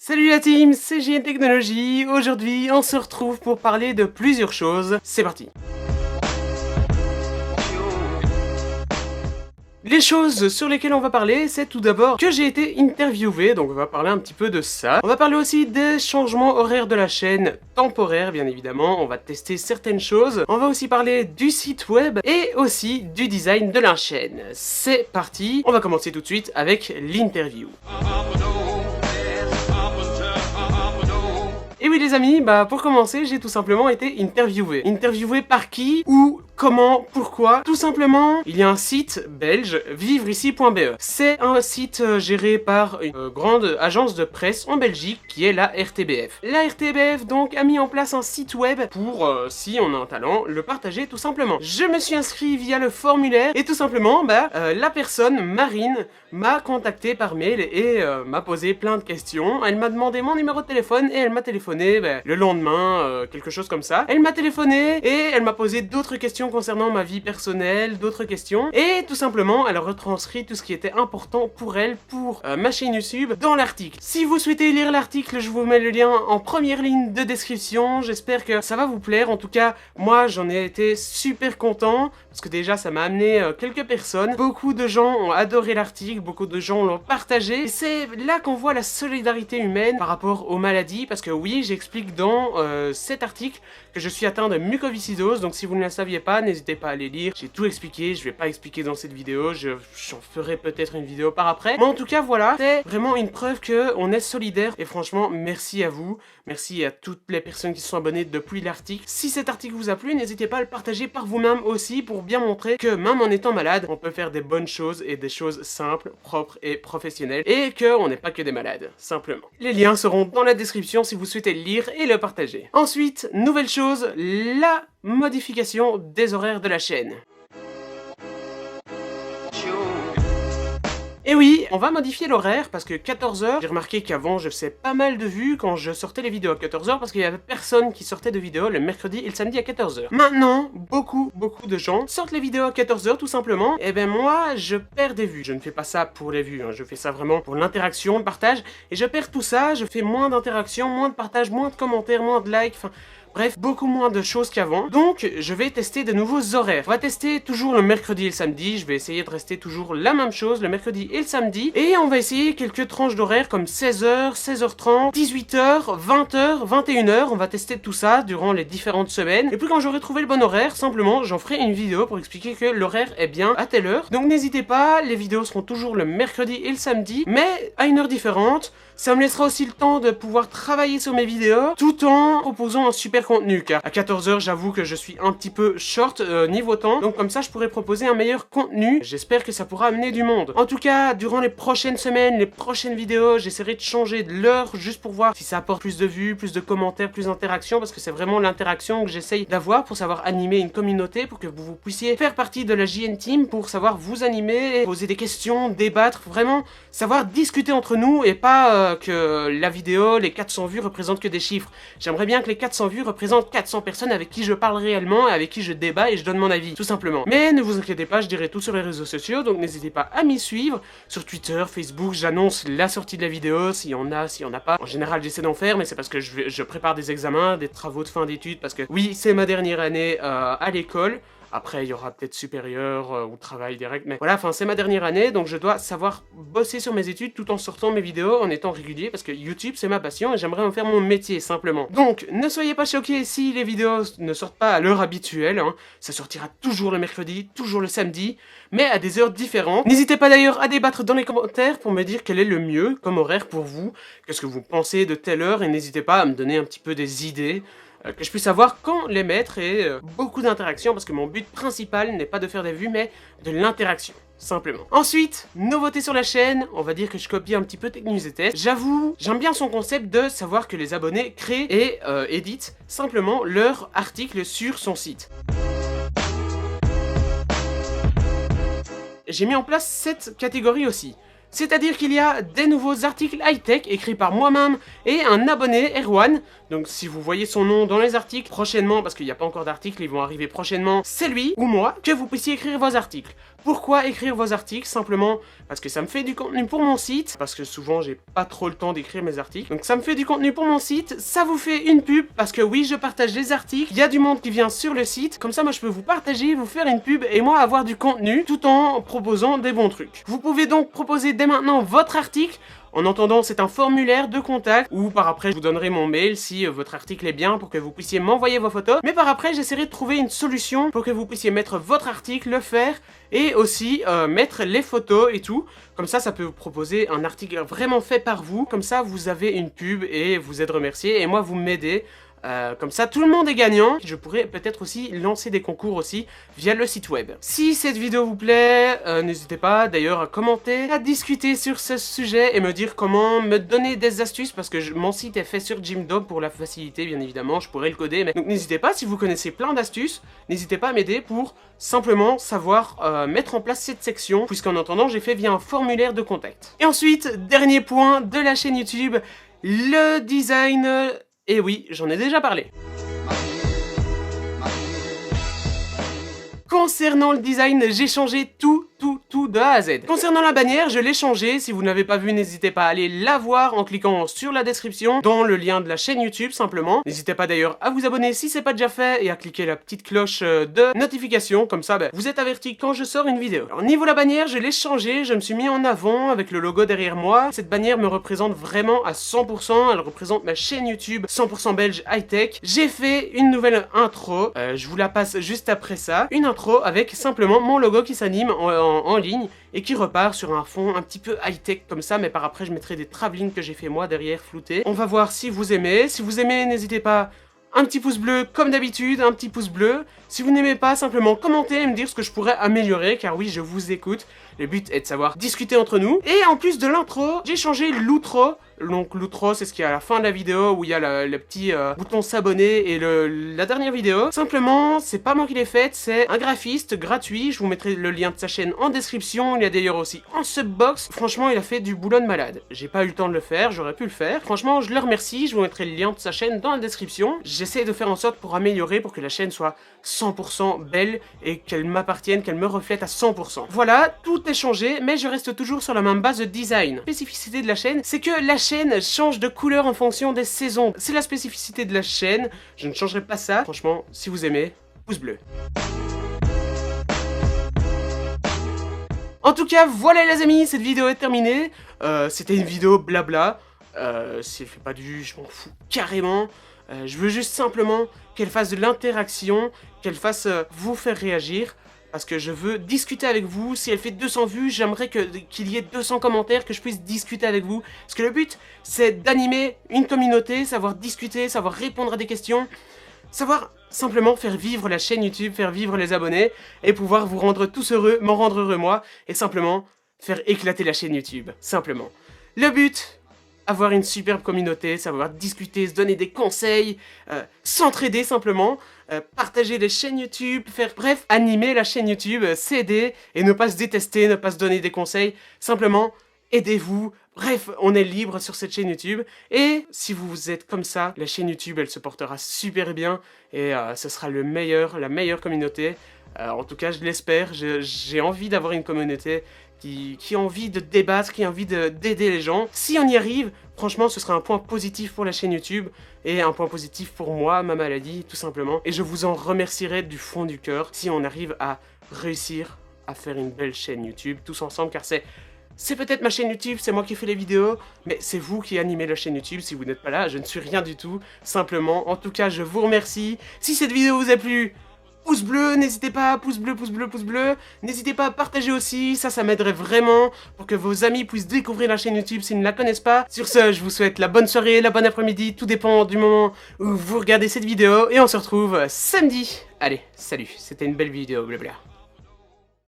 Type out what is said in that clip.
Salut la team, c'est JN Technologies. Aujourd'hui, on se retrouve pour parler de plusieurs choses. C'est parti. Les choses sur lesquelles on va parler, c'est tout d'abord que j'ai été interviewé, donc on va parler un petit peu de ça. On va parler aussi des changements horaires de la chaîne, temporaires bien évidemment, on va tester certaines choses. On va aussi parler du site web et aussi du design de la chaîne. C'est parti, on va commencer tout de suite avec l'interview. Et oui les amis, pour commencer, j'ai tout simplement été interviewé. Interviewé par qui? Où? Comment? Pourquoi? Tout simplement, il y a un site belge, vivreici.be. C'est un site géré par une grande agence de presse en Belgique qui est la RTBF. La RTBF donc a mis en place un site web pour, si on a un talent, le partager tout simplement. Je me suis inscrit via le formulaire et tout simplement, la personne, Marine, m'a contacté par mail et m'a posé plein de questions. Elle m'a demandé mon numéro de téléphone et elle m'a téléphoné le lendemain, quelque chose comme ça. Elle m'a téléphoné et elle m'a posé d'autres questions concernant ma vie personnelle, d'autres questions, et tout simplement elle a retranscrit tout ce qui était important pour elle, pour ma chaîne YouTube, dans l'article. Si vous souhaitez lire l'article, je vous mets le lien en première ligne de description. J'espère que ça va vous plaire. En tout cas, moi j'en ai été super content, parce que déjà ça m'a amené quelques personnes. Beaucoup de gens ont adoré l'article, beaucoup de gens l'ont partagé, et c'est là qu'on voit la solidarité humaine par rapport aux maladies, parce que oui, j'explique dans cet article que je suis atteint de mucoviscidose, donc si vous ne le saviez pas, n'hésitez pas à aller lire, j'ai tout expliqué, je vais pas expliquer dans cette vidéo, j'en ferai peut-être une vidéo par après, mais en tout cas voilà, c'est vraiment une preuve que on est solidaire, et franchement merci à vous, merci à toutes les personnes qui se sont abonnées depuis l'article. Si cet article vous a plu, n'hésitez pas à le partager par vous-même aussi, pour bien montrer que même en étant malade, on peut faire des bonnes choses et des choses simples, propres et professionnelles, et qu'on n'est pas que des malades, simplement. Les liens seront dans la description si vous souhaitez le lire et le partager. Ensuite, nouvelle chose, la modification des horaires de la chaîne. Et oui, on va modifier l'horaire parce que 14h, j'ai remarqué qu'avant je faisais pas mal de vues quand je sortais les vidéos à 14h parce qu'il y avait personne qui sortait de vidéos le mercredi et le samedi à 14h. Maintenant, beaucoup de gens sortent les vidéos à 14h tout simplement, et moi je perds des vues. Je ne fais pas ça pour les vues, je fais ça vraiment pour l'interaction, le partage, et je perds tout ça, je fais moins d'interaction, moins de partage, moins de commentaires, moins de likes, bref, beaucoup moins de choses qu'avant. Donc, je vais tester de nouveaux horaires. On va tester toujours le mercredi et le samedi. Je vais essayer de rester toujours la même chose, le mercredi et le samedi. Et on va essayer quelques tranches d'horaires comme 16h, 16h30, 18h, 20h, 21h. On va tester tout ça durant les différentes semaines. Et puis quand j'aurai trouvé le bon horaire, simplement, j'en ferai une vidéo pour expliquer que l'horaire est bien à telle heure. Donc n'hésitez pas, les vidéos seront toujours le mercredi et le samedi, mais à une heure différente. Ça me laissera aussi le temps de pouvoir travailler sur mes vidéos, tout en proposant un super contenu, car à 14h j'avoue que je suis un petit peu short niveau temps, donc comme ça je pourrais proposer un meilleur contenu. J'espère que ça pourra amener du monde. En tout cas, durant les prochaines semaines, les prochaines vidéos, j'essaierai de changer de l'heure juste pour voir si ça apporte plus de vues, plus de commentaires, plus d'interactions, parce que c'est vraiment l'interaction que j'essaye d'avoir pour savoir animer une communauté, pour que vous puissiez faire partie de la JN Team, pour savoir vous animer, poser des questions, débattre, vraiment savoir discuter entre nous et pas que la vidéo, les 400 vues représentent que des chiffres. J'aimerais bien que les 400 vues représentent 400 personnes avec qui je parle réellement, et avec qui je débat et je donne mon avis, tout simplement. Mais ne vous inquiétez pas, je dirai tout sur les réseaux sociaux, donc n'hésitez pas à m'y suivre. Sur Twitter, Facebook, j'annonce la sortie de la vidéo, s'il y en a, s'il y en a pas. En général, j'essaie d'en faire, mais c'est parce que je prépare des examens, des travaux de fin d'études, parce que oui, c'est ma dernière année à l'école. Après, il y aura peut-être supérieur ou travail direct, mais voilà, c'est ma dernière année, donc je dois savoir bosser sur mes études tout en sortant mes vidéos, en étant régulier, parce que YouTube, c'est ma passion et j'aimerais en faire mon métier, simplement. Donc, ne soyez pas choqués si les vidéos ne sortent pas à l'heure habituelle, ça sortira toujours le mercredi, toujours le samedi, mais à des heures différentes. N'hésitez pas d'ailleurs à débattre dans les commentaires pour me dire quel est le mieux comme horaire pour vous, qu'est-ce que vous pensez de telle heure, et n'hésitez pas à me donner un petit peu des idées, que je puisse savoir quand les mettre, et beaucoup d'interactions, parce que mon but principal n'est pas de faire des vues, mais de l'interaction, simplement. Ensuite, nouveauté sur la chaîne, on va dire que je copie un petit peu Tech News et Test. J'avoue, j'aime bien son concept de savoir que les abonnés créent et éditent simplement leur article sur son site. J'ai mis en place cette catégorie aussi. C'est-à-dire qu'il y a des nouveaux articles high-tech écrits par moi-même et un abonné, Erwan. Donc si vous voyez son nom dans les articles prochainement, parce qu'il n'y a pas encore d'articles, ils vont arriver prochainement, c'est lui ou moi, que vous puissiez écrire vos articles. Pourquoi écrire vos articles? Simplement parce que ça me fait du contenu pour mon site, parce que souvent j'ai pas trop le temps d'écrire mes articles, donc ça me fait du contenu pour mon site, ça vous fait une pub, parce que oui, je partage les articles, il y a du monde qui vient sur le site, comme ça moi je peux vous partager, vous faire une pub, et moi avoir du contenu, tout en proposant des bons trucs. Vous pouvez donc proposer dès maintenant votre article. En entendant, c'est un formulaire de contact où par après je vous donnerai mon mail si votre article est bien pour que vous puissiez m'envoyer vos photos. Mais par après, j'essaierai de trouver une solution pour que vous puissiez mettre votre article, le faire et aussi mettre les photos et tout. Comme ça peut vous proposer un article vraiment fait par vous. Comme ça, vous avez une pub et vous êtes remercié et moi vous m'aidez. Comme ça, tout le monde est gagnant. Je pourrais peut-être aussi lancer des concours aussi via le site web. Si cette vidéo vous plaît, n'hésitez pas d'ailleurs à commenter, à discuter sur ce sujet et me dire comment me donner des astuces parce que mon site est fait sur Jimdo pour la facilité, bien évidemment, je pourrais le coder. Mais... Donc n'hésitez pas, si vous connaissez plein d'astuces, n'hésitez pas à m'aider pour simplement savoir mettre en place cette section, puisqu'en attendant, j'ai fait via un formulaire de contact. Et ensuite, dernier point de la chaîne YouTube, le design... Et oui, j'en ai déjà parlé. Concernant le design, j'ai changé tout de A à Z. Concernant la bannière, je l'ai changé. Si vous n'avez pas vu, n'hésitez pas à aller la voir en cliquant sur la description, dans le lien de la chaîne YouTube simplement. N'hésitez pas d'ailleurs à vous abonner si c'est pas déjà fait et à cliquer la petite cloche de notification, comme ça vous êtes averti quand je sors une vidéo. Alors niveau la bannière, je l'ai changé, je me suis mis en avant avec le logo derrière moi. Cette bannière me représente vraiment à 100%, elle représente ma chaîne YouTube 100% belge high-tech. J'ai fait une nouvelle intro, je vous la passe juste après ça. Une intro avec simplement mon logo qui s'anime en ligne et qui repart sur un fond un petit peu high-tech comme ça, mais par après je mettrai des travelling que j'ai fait moi derrière floutés. On va voir si vous aimez. Si vous aimez, n'hésitez pas, un petit pouce bleu comme d'habitude, un petit pouce bleu. Si vous n'aimez pas, simplement commentez et me dire ce que je pourrais améliorer, car oui, je vous écoute. Le but est de savoir discuter entre nous. Et en plus de l'intro, j'ai changé l'outro. Donc l'outro, c'est ce qu'il y a à la fin de la vidéo où il y a le petit bouton s'abonner et la dernière vidéo. Simplement, c'est pas moi qui l'ai faite, c'est un graphiste gratuit. Je vous mettrai le lien de sa chaîne en description. Il y a d'ailleurs aussi en subbox. Franchement, il a fait du boulot de malade. J'ai pas eu le temps de le faire, j'aurais pu le faire. Franchement, je le remercie. Je vous mettrai le lien de sa chaîne dans la description. J'essaie de faire en sorte pour améliorer, pour que la chaîne soit 100% belle et qu'elle m'appartienne, qu'elle me reflète à 100%. Voilà, tout est changé, mais je reste toujours sur la même base de design. La spécificité de la chaîne, c'est que la chaîne change de couleur en fonction des saisons. C'est la spécificité de la chaîne, je ne changerai pas ça. Franchement, si vous aimez, pouce bleu. En tout cas, voilà les amis, cette vidéo est terminée. C'était une vidéo blabla. Si elle fait pas de vues, je m'en fous carrément. Je veux juste simplement qu'elle fasse de l'interaction, qu'elle fasse vous faire réagir. Parce que je veux discuter avec vous. Si elle fait 200 vues, j'aimerais qu'il y ait 200 commentaires, que je puisse discuter avec vous. Parce que le but, c'est d'animer une communauté, savoir discuter, savoir répondre à des questions, savoir simplement faire vivre la chaîne YouTube, faire vivre les abonnés, et pouvoir vous rendre tous heureux, m'en rendre heureux moi, et simplement faire éclater la chaîne YouTube, simplement. Le but, avoir une superbe communauté, savoir discuter, se donner des conseils, s'entraider simplement, partager les chaînes YouTube, bref, animer la chaîne YouTube, s'aider et ne pas se détester, ne pas se donner des conseils, simplement aidez-vous. Bref, on est libre sur cette chaîne YouTube et si vous êtes comme ça, la chaîne YouTube elle se portera super bien et ce sera la meilleure communauté. En tout cas, je l'espère, j'ai envie d'avoir une communauté qui a envie de débattre, qui a envie d'aider les gens. Si on y arrive, franchement, ce sera un point positif pour la chaîne YouTube et un point positif pour moi, ma maladie, tout simplement. Et je vous en remercierai du fond du cœur si on arrive à réussir à faire une belle chaîne YouTube tous ensemble, car c'est peut-être ma chaîne YouTube, c'est moi qui fais les vidéos, mais c'est vous qui animez la chaîne YouTube. Si vous n'êtes pas là, je ne suis rien du tout, simplement. En tout cas, je vous remercie. Si cette vidéo vous a plu, pouce bleu, n'hésitez pas, pouce bleu, pouce bleu, pouce bleu. N'hésitez pas à partager aussi, ça m'aiderait vraiment pour que vos amis puissent découvrir la chaîne YouTube s'ils ne la connaissent pas. Sur ce, je vous souhaite la bonne soirée, la bonne après-midi, tout dépend du moment où vous regardez cette vidéo. Et on se retrouve samedi. Allez, salut, c'était une belle vidéo, blabla.